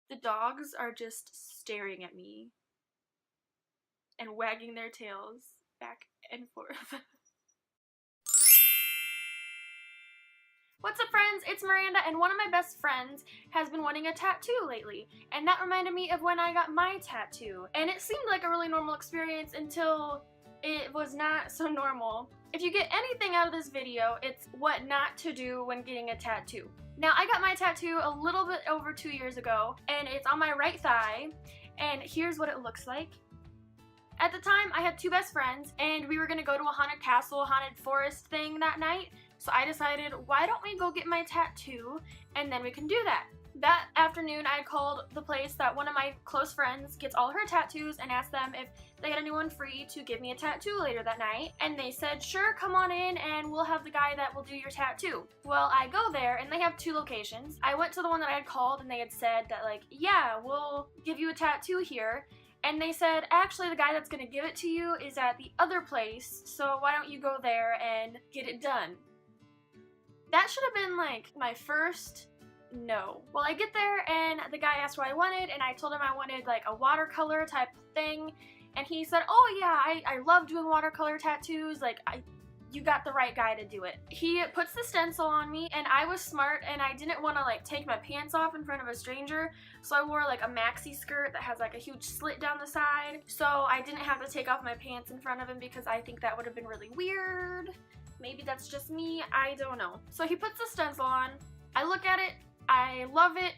The dogs are just staring at me and wagging their tails back and forth. What's up, friends? It's Miranda, and one of my best friends has been wanting a tattoo lately, and that reminded me of when I got my tattoo, and it seemed like a really normal experience until it was not so normal. If you get anything out of this video, it's what not to do when getting a tattoo. Now, I got my tattoo a little bit over 2 years ago, and it's on my right thigh, and here's what it looks like. At the time, I had two best friends, and we were gonna go to a haunted castle, haunted forest thing that night, so I decided, why don't we go get my tattoo, and then we can do that. That afternoon, I called the place that one of my close friends gets all her tattoos and asked them if they had anyone free to give me a tattoo later that night, and they said, sure, come on in and we'll have the guy that will do your tattoo. Well, I go there and they have two locations. I went to the one that I had called and they had said that, like, yeah, we'll give you a tattoo here. And they said, actually, the guy that's gonna give it to you is at the other place, so why don't you go there and get it done? That should have been, like, my first no. Well, I get there and the guy asked what I wanted, and I told him I wanted, like, a watercolor type thing, and he said, oh yeah, I love doing watercolor tattoos, like, you got the right guy to do it. He puts the stencil on me, and I was smart, and I didn't want to, like, take my pants off in front of a stranger, so I wore, like, a maxi skirt that has, like, a huge slit down the side, so I didn't have to take off my pants in front of him because I think that would have been really weird. Maybe that's just me, I don't know. So he puts the stencil on, I look at it, I love it,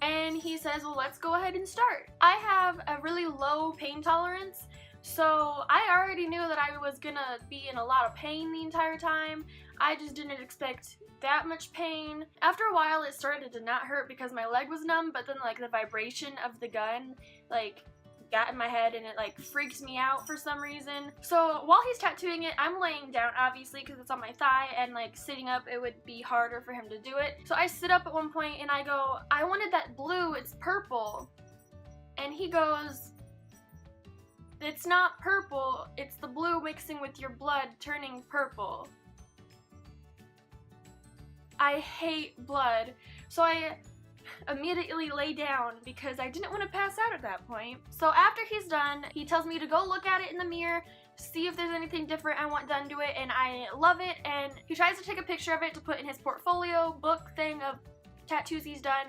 and he says, well, let's go ahead and start. I have a really low pain tolerance, so I already knew that I was gonna be in a lot of pain the entire time. I just didn't expect that much pain. After a while, it started to not hurt because my leg was numb, but then, like, the vibration of the gun, like, got in my head and it, like, freaked me out for some reason. So while he's tattooing it, I'm laying down, obviously, because it's on my thigh, and, like, sitting up, it would be harder for him to do it. So I sit up at one point and I go, I wanted that blue, it's purple. And he goes, it's not purple, it's the blue mixing with your blood turning purple. I hate blood, so I immediately lay down because I didn't want to pass out at that point. So after he's done, he tells me to go look at it in the mirror, see if there's anything different I want done to it, and I love it, and he tries to take a picture of it to put in his portfolio book thing of tattoos he's done,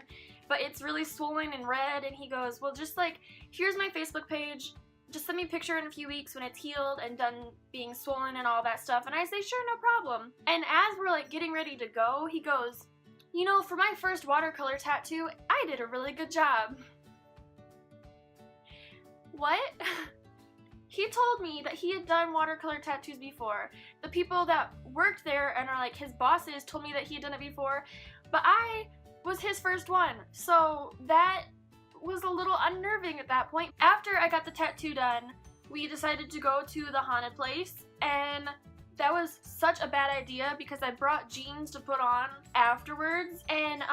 but it's really swollen and red, and he goes, well, just, like, here's my Facebook page, just send me a picture in a few weeks when it's healed and done being swollen and all that stuff. And I say, sure, no problem. And as we're, like, getting ready to go, he goes, you know, for my first watercolor tattoo, I did a really good job. What? He told me that he had done watercolor tattoos before. The people that worked there and are, like, his bosses told me that he had done it before, but I was his first one. So that was a little unnerving at that point. After I got the tattoo done, we decided to go to the haunted place, and that was such a bad idea because I brought jeans to put on afterwards, and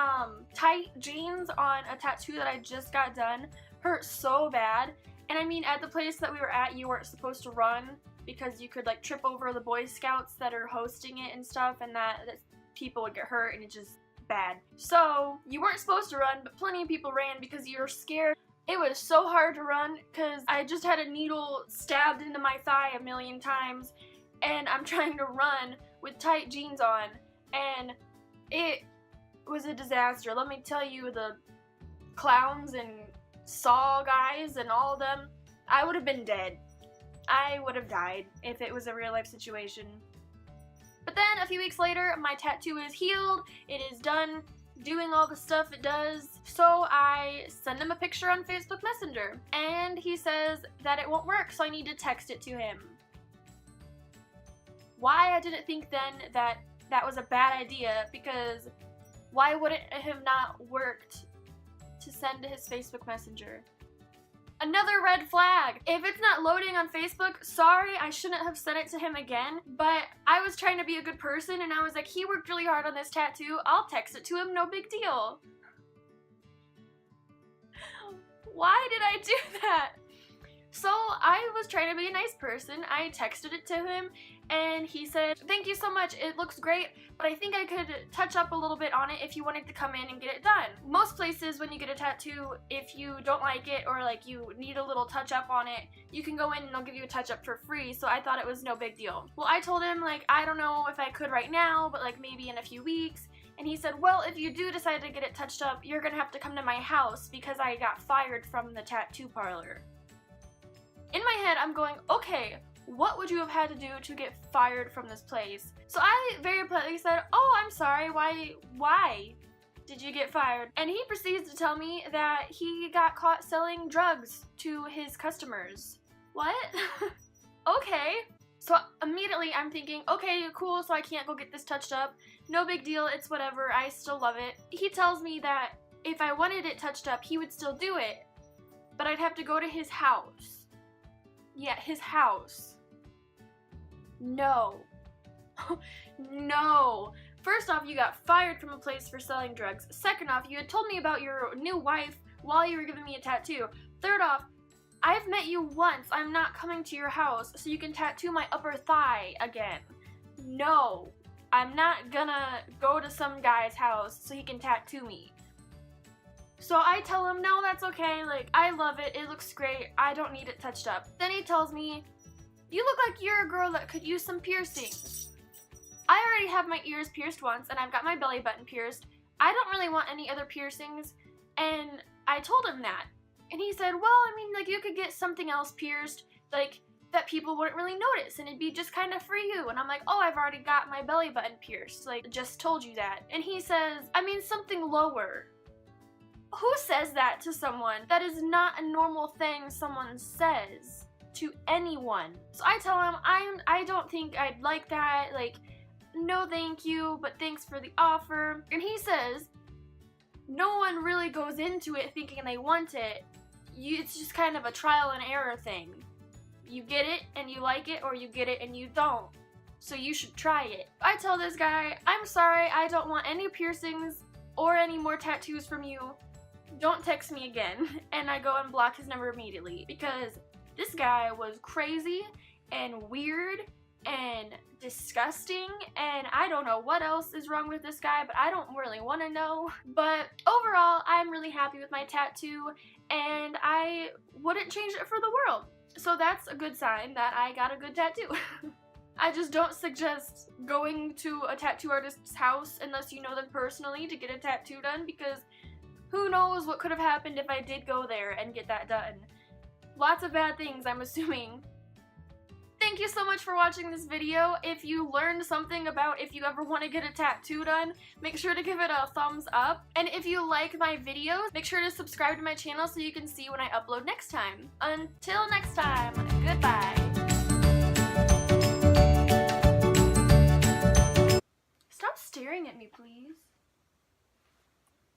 tight jeans on a tattoo that I just got done hurt so bad. And I mean, at the place that we were at, you weren't supposed to run because you could, like, trip over the Boy Scouts that are hosting it and stuff, and that people would get hurt, and it just bad. So you weren't supposed to run, but plenty of people ran because you were scared. It was so hard to run because I just had a needle stabbed into my thigh a million times, and I'm trying to run with tight jeans on, and it was a disaster. Let me tell you, the clowns and Saw guys and all of them, I would have been dead. I would have died if it was a real life situation. But then a few weeks later, my tattoo is healed, it is done doing all the stuff it does, so I send him a picture on Facebook Messenger, and he says that it won't work, so I need to text it to him. Why I didn't think then that that was a bad idea, because why would it have not worked to send to his Facebook Messenger? Another red flag. If it's not loading on Facebook, sorry, I shouldn't have sent it to him again, but I was trying to be a good person, and I was like, he worked really hard on this tattoo, I'll text it to him, no big deal. Why did I do that? So I was trying to be a nice person. I texted it to him and he said, "Thank you so much, it looks great, but I think I could touch up a little bit on it if you wanted to come in and get it done." Most places when you get a tattoo, if you don't like it or like you need a little touch up on it, you can go in and they'll give you a touch up for free, so I thought it was no big deal. Well, I told him like, I don't know if I could right now, but like maybe in a few weeks. And he said, "Well, if you do decide to get it touched up, you're gonna have to come to my house because I got fired from the tattoo parlor." In my head, I'm going, okay, what would you have had to do to get fired from this place? So I very politely said, "Oh, I'm sorry, why did you get fired?" And he proceeds to tell me that he got caught selling drugs to his customers. What? Okay. So immediately I'm thinking, okay, cool, so I can't go get this touched up. No big deal, it's whatever, I still love it. He tells me that if I wanted it touched up, he would still do it, but I'd have to go to his house. Yeah, his house. No. No. First off, you got fired from a place for selling drugs. Second off, you had told me about your new wife while you were giving me a tattoo. Third off, I've met you once. I'm not coming to your house so you can tattoo my upper thigh again. No, I'm not gonna go to some guy's house so he can tattoo me. So I tell him, no, that's okay, like, I love it, it looks great, I don't need it touched up. Then he tells me, "You look like you're a girl that could use some piercings." I already have my ears pierced once, and I've got my belly button pierced. I don't really want any other piercings, and I told him that. And he said, "Well, I mean, like, you could get something else pierced, like, that people wouldn't really notice, and it'd be just kind of for you." And I'm like, "Oh, I've already got my belly button pierced, like, just told you that." And he says, "I mean, something lower." Who says that to someone? That is not a normal thing someone says to anyone. So I tell him, I don't think I'd like that, like, no thank you, but thanks for the offer. And he says, no one really goes into it thinking they want it. It's just kind of a trial and error thing. You get it and you like it, or you get it and you don't. So you should try it. I tell this guy, "I'm sorry, I don't want any piercings or any more tattoos from you. Don't text me again." And I go and block his number immediately because this guy was crazy and weird and disgusting, and I don't know what else is wrong with this guy, but I don't really want to know. But overall, I'm really happy with my tattoo, and I wouldn't change it for the world. So that's a good sign that I got a good tattoo. I just don't suggest going to a tattoo artist's house unless you know them personally to get a tattoo done, because who knows what could have happened if I did go there and get that done. Lots of bad things, I'm assuming. Thank you so much for watching this video. If you learned something about if you ever want to get a tattoo done, make sure to give it a thumbs up. And if you like my videos, make sure to subscribe to my channel so you can see when I upload next time. Until next time, goodbye. Stop staring at me, please.